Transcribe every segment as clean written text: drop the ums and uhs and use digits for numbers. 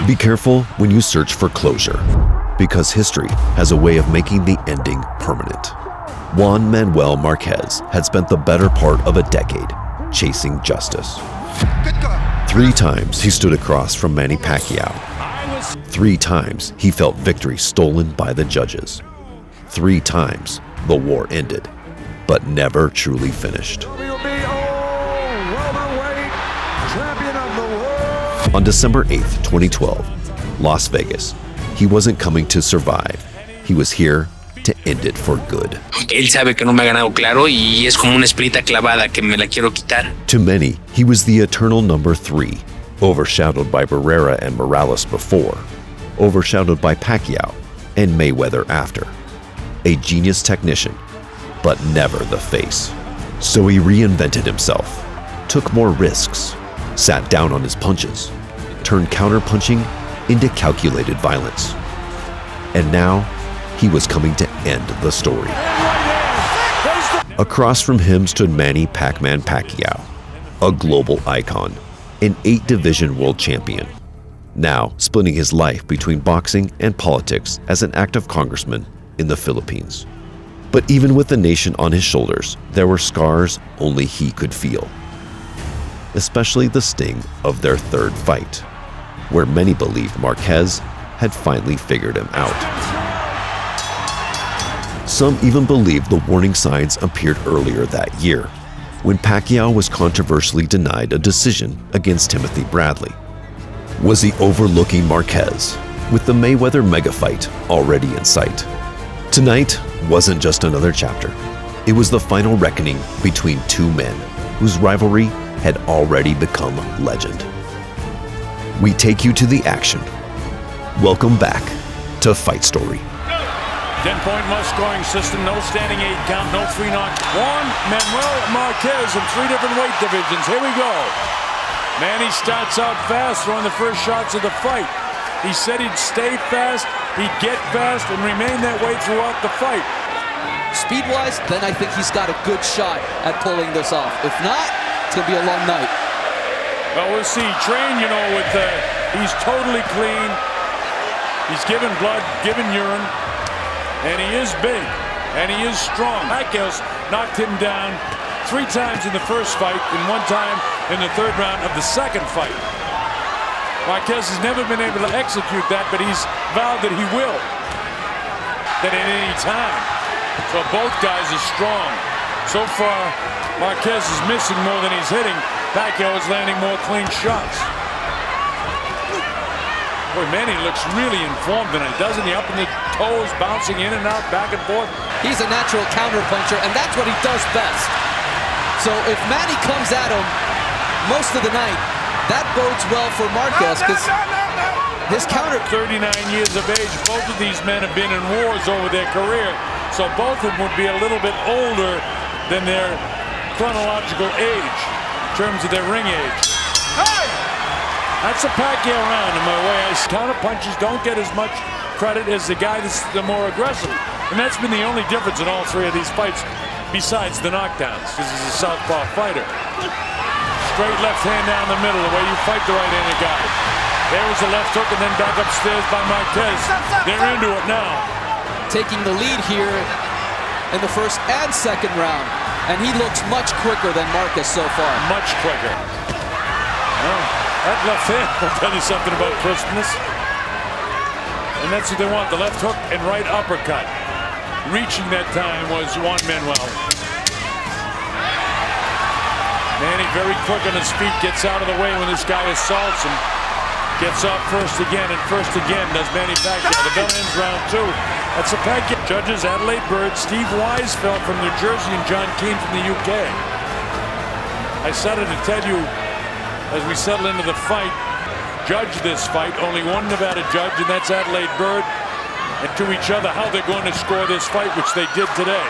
Be careful when you search for closure, because history has a way of making the ending permanent. Juan Manuel Márquez had spent the better part of a decade chasing justice. 3 times he stood across from Manny Pacquiao. 3 times he felt victory stolen by the judges. 3 times the war ended, but never truly finished. On December 8th, 2012, Las Vegas, he wasn't coming to survive. He was here to end it for good. Él sabe que no me ha ganado claro y es como una espinita clavada que me la quiero quitar. To many, he was the eternal number 3, overshadowed by Barrera and Morales before, overshadowed by Pacquiao and Mayweather after. A genius technician, but never the face. So he reinvented himself, took more risks, sat down on his punches, turned counter-punching into calculated violence. And now, he was coming to end the story. Across from him stood Manny "Pac-Man" Pacquiao, a global icon, an 8-division world champion, now splitting his life between boxing and politics as an active congressman in the Philippines. But even with the nation on his shoulders, there were scars only he could feel, especially the sting of their 3rd fight, where many believed Marquez had finally figured him out. Some even believed the warning signs appeared earlier that year, when Pacquiao was controversially denied a decision against Timothy Bradley. Was he overlooking Marquez, with the Mayweather mega fight already in sight? Tonight wasn't just another chapter. It was the final reckoning between 2 men whose rivalry had already become legend. We take you to the action. Welcome back to Fight Story. 10-point must-scoring system, no standing 8 count, no 3 knock. Juan Manuel Márquez in 3 different weight divisions. Here we go. Manny starts out fast, throwing the first shots of the fight. He said he'd stay fast, he'd get fast, and remain that way throughout the fight. Speed-wise, then I think he's got a good shot at pulling this off. If not, it's going to be a long night. Well, we'll see. Train, with he's totally clean. He's given blood, given urine. And he is big, and he is strong. Marquez knocked him down 3 times in the first fight and 1 time in the 3rd round of the 2nd fight. Marquez has never been able to execute that, but he's vowed that he will. That at any time. So both guys are strong. So far, Marquez is missing more than he's hitting. Pacquiao is landing more clean shots. Boy, Manny looks really informed tonight, doesn't he? Up in the toes, bouncing in and out, back and forth. He's a natural counter-puncher, and that's what he does best. So if Manny comes at him most of the night, that bodes well for Marquez, because his counter... 39 years of age, both of these men have been in wars over their career, so both of them would be a little bit older than their chronological age, in terms of their ring age. Hey! That's a Pacquiao round in my way. Counter punches don't get as much credit as the guy that's the more aggressive. And that's been the only difference in all 3 of these fights, besides the knockdowns, because he's a southpaw fighter. Straight left hand down the middle, the way you fight the right-handed guy. There was a left hook and then back upstairs by Marquez. They're into it now. Taking the lead here in the 1st and 2nd round. And he looks much quicker than Marquez so far. Much quicker. Well, that left hand will tell you something about crispness. And that's what they want, the left hook and right uppercut. Reaching that time was Juan Manuel. Manny very quick on his feet, gets out of the way when this guy assaults him. Gets up first again, and first again does Manny Pacquiao. The bell ends round 2. That's a Pacquiao. Judges Adelaide Bird, Steve Weisfeld from New Jersey, and John Keane from the UK. I started to tell you, as we settle into the fight, judge this fight. Only one Nevada judge, and that's Adelaide Bird. And to each other, how they're going to score this fight, which they did today.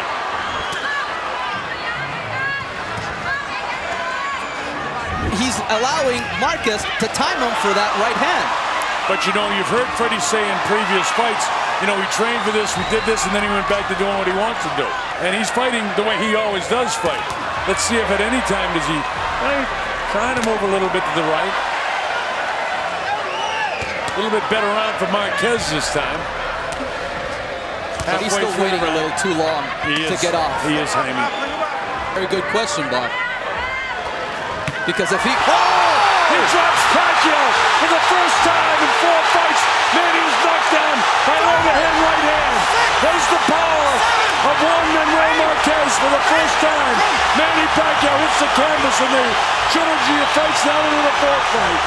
He's allowing Marquez to time him for that right hand. But you've heard Freddie say in previous fights, we trained for this, we did this, and then he went back to doing what he wants to do. And he's fighting the way he always does fight. Let's see if at any time does he trying to move a little bit to the right. A little bit better round for Marquez this time. But he's still waiting a little too long to get off. He is, Jaime. Very good question, Bob. Because if he... He drops Pacquiao for the first time in 4 fights. Manny is knocked down by an overhand right hand. There's the power of Juan Manuel Márquez for the first time. Manny Pacquiao hits the canvas in the trilogy of fights now into the 4th fight.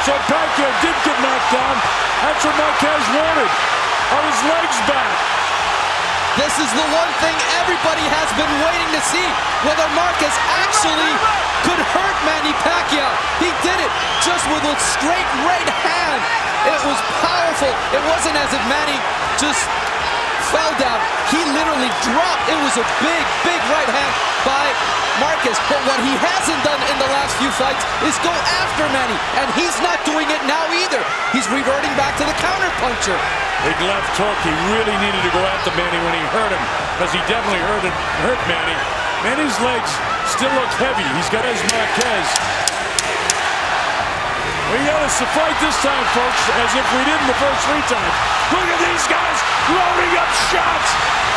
So Pacquiao did get knocked down. That's what Marquez wanted. On his legs back. This is the one thing everybody has been waiting to see, whether Marquez actually could hurt Manny Pacquiao. He did it just with a straight right hand. It was powerful. It wasn't as if Manny just fell down. He literally dropped. It was a big, big right hand by Marquez. But what he hasn't done in the last few fights is go after Manny. And he's not doing it now either. He's reverting back to the counterpuncher. Big left hook. He really needed to go after Manny when he hurt him, because he definitely hurt Manny. Manny's legs still look heavy. He's got his Marquez. We got us to fight this time, folks, as if we did in the first 3 times. Look at these guys loading up shots.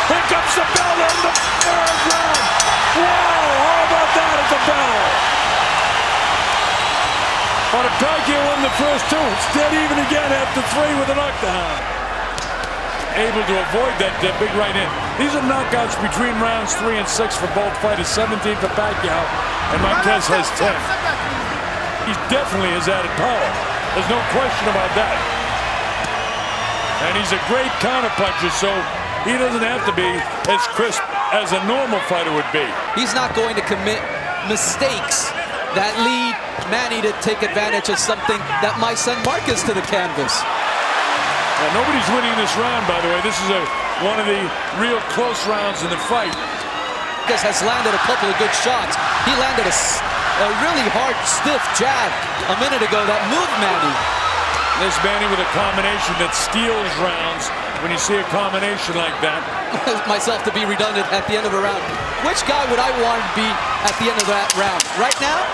Here comes the bell in the 3rd round. Wow, how about that at the bell? But Pacquiao won the first 2. It's dead even again after 3 with a knockdown. Able to avoid that big right hand. These are knockouts between rounds 3 and 6 for both fighters. 17 for Pacquiao, and Marquez has 10. He definitely has added power. There's no question about that. And he's a great counterpuncher, so he doesn't have to be as crisp as a normal fighter would be. He's not going to commit mistakes that lead Manny to take advantage of something that might send Marquez to the canvas. Nobody's winning this round, by the way. This is one of the real close rounds in the fight. Marquez has landed a couple of good shots. He landed a really hard, stiff jab a minute ago that moved Manny. There's Manny with a combination that steals rounds when you see a combination like that. Myself to be redundant at the end of a round. Which guy would I want to be at the end of that round? Right now,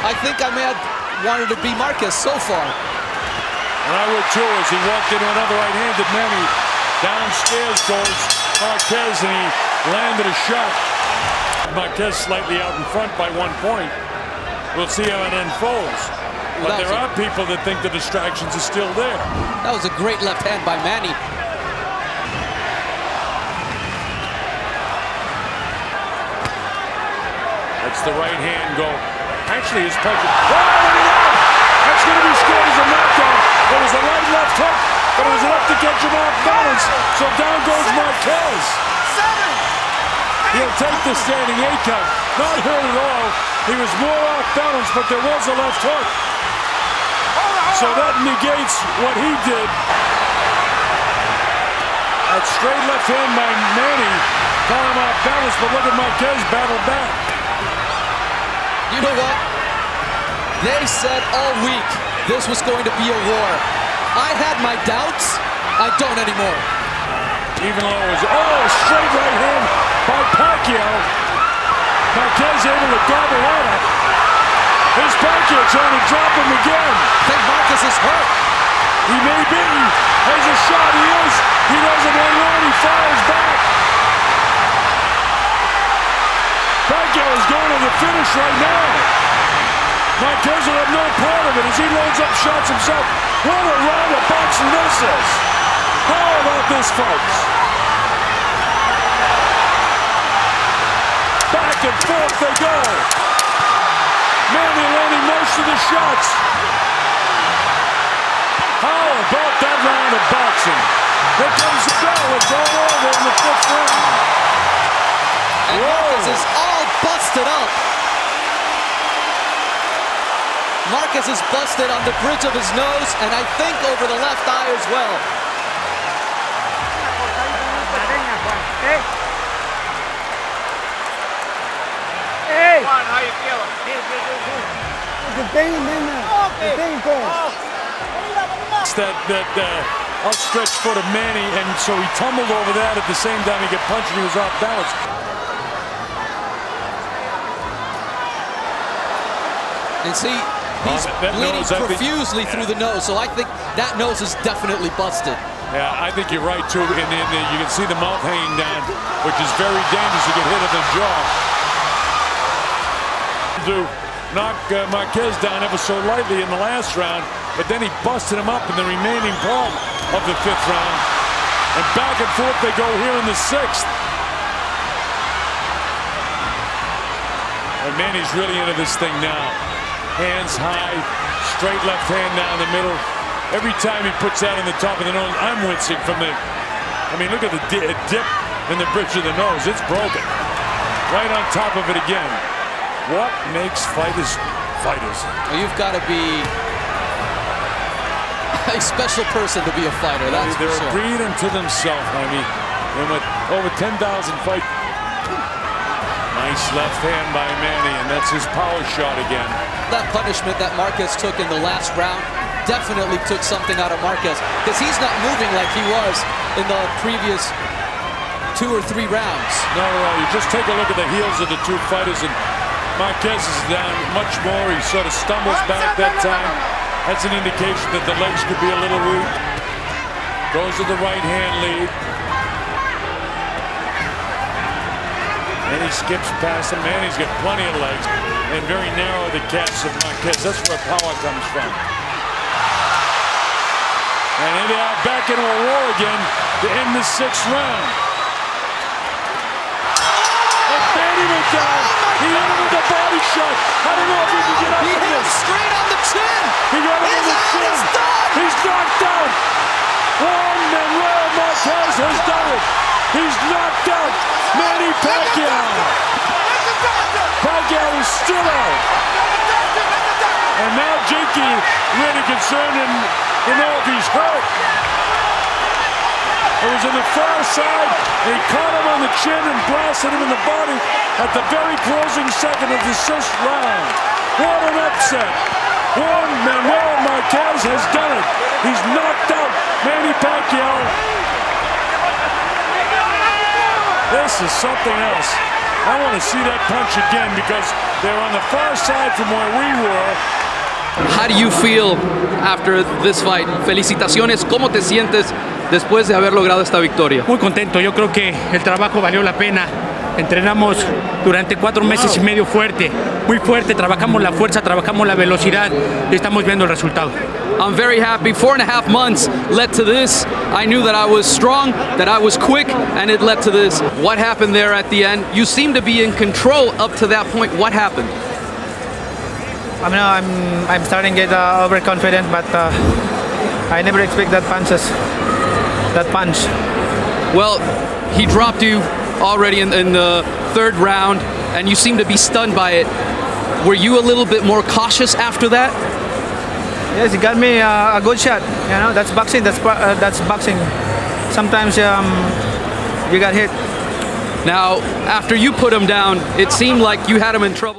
I think I may have wanted to be Marquez so far. And I would too, as he walked into another right-handed Manny. Downstairs goes Marquez, and he landed a shot. Marquez slightly out in front by 1 point. We'll see how it unfolds. But there are people that think the distractions are still there. That was a great left hand by Manny. That's the right hand go. Actually, his punch. Oh, that's going to be scored as a knockdown. There was a right left hook, but it was enough to get him off balance. So down goes Marquez. He'll take the standing 8 count. Not hurt at all. He was more off balance, but there was a left hook. So that negates what he did. That straight left hand by Manny caught him off balance, but look at Marquez battle back. You know what? They said all week this was going to be a war. I had my doubts. I don't anymore. Even though it was, straight right hand by Pacquiao. Marquez able to gobble that up. Here's Pacquiao trying to drop him again. I think Marquez is hurt. He may be. There's a shot. He is. He doesn't hang on. He fires back. Pacquiao is going to the finish right now. Marquez will have no part of it as he loads up shots himself. What a round of boxing this is. How about this, folks? Back and forth they go. Manny landing most of the shots. How about that round of boxing? Here comes the bell. It's all over in the 5th round. And Marquez is all busted up. Marquez is busted on the bridge of his nose, and I think over the left eye as well. Hey! Juan, how you feeling? It's that outstretched foot of Manny, and so he tumbled over that at the same time he got punched and he was off balance. And see, He's bleeding profusely through the nose, so I think that nose is definitely busted. Yeah, I think you're right, too. And you can see the mouth hanging down, which is very dangerous to get hit in the jaw. To knock Marquez down ever so lightly in the last round, but then he busted him up in the remaining part of the 5th round. And back and forth they go here in the 6th. And Manny's really into this thing now. Hands high, straight left hand down the middle. Every time he puts that in the top of the nose, I'm wincing from the... I mean, look at the dip in the bridge of the nose. It's broken. Right on top of it again. What makes fighters fighters? Well, you've got to be a special person to be a fighter, that's for sure. They're a breed unto themselves, honey. And with over 10,000 fights. Nice left hand by Manny, and that's his power shot again. That punishment that Marquez took in the last round definitely took something out of Marquez, because he's not moving like he was in the previous 2 or 3 rounds. No. You just take a look at the heels of the two fighters, and Marquez is down much more. He sort of stumbles back that time. That's an indication that the legs could be a little weak. Goes to the right hand lead. And he skips past him. Manny's got plenty of legs. And very narrow the calves of Marquez. That's where power comes from. And here they are back into a war again to end the 6th round. And Manny went down. He hit him with a body shot. I don't know if he can get up. He hit him straight on the chin. He got him on the chin. He's knocked out. Juan Manuel Márquez has done it. He's knocked out Manny Pacquiao. Pacquiao is still out. And now Jakey really concerned to know if he's hurt. It was on the far side. He caught him on the chin and blasted him in the body at the very closing second of the 6th round. What an upset. Juan Manuel Márquez has done it. He's knocked out Manny Pacquiao. This is something else. I want to see that punch again because they're on the far side from where we were. How do you feel after this fight? Felicitaciones. ¿Cómo te sientes después de haber logrado esta victoria? Muy contento. Yo creo que el trabajo valió la pena. Entrenamos durante 4 meses y medio muy fuerte. Trabajamos la fuerza, trabajamos la velocidad y estamos viendo el resultado. I'm very happy. 4.5 months led to this. I knew that I was strong, that I was quick, and it led to this. What happened there at the end? You seem to be in control up to that point. What happened? I mean, I'm starting to get overconfident, but I never expect that punch. Well, he dropped you already in the 3rd round, and you seem to be stunned by it. Were you a little bit more cautious after that? Yes, he got me a good shot. You know, that's boxing. That's boxing. Sometimes you got hit. Now, after you put him down, it seemed like you had him in trouble.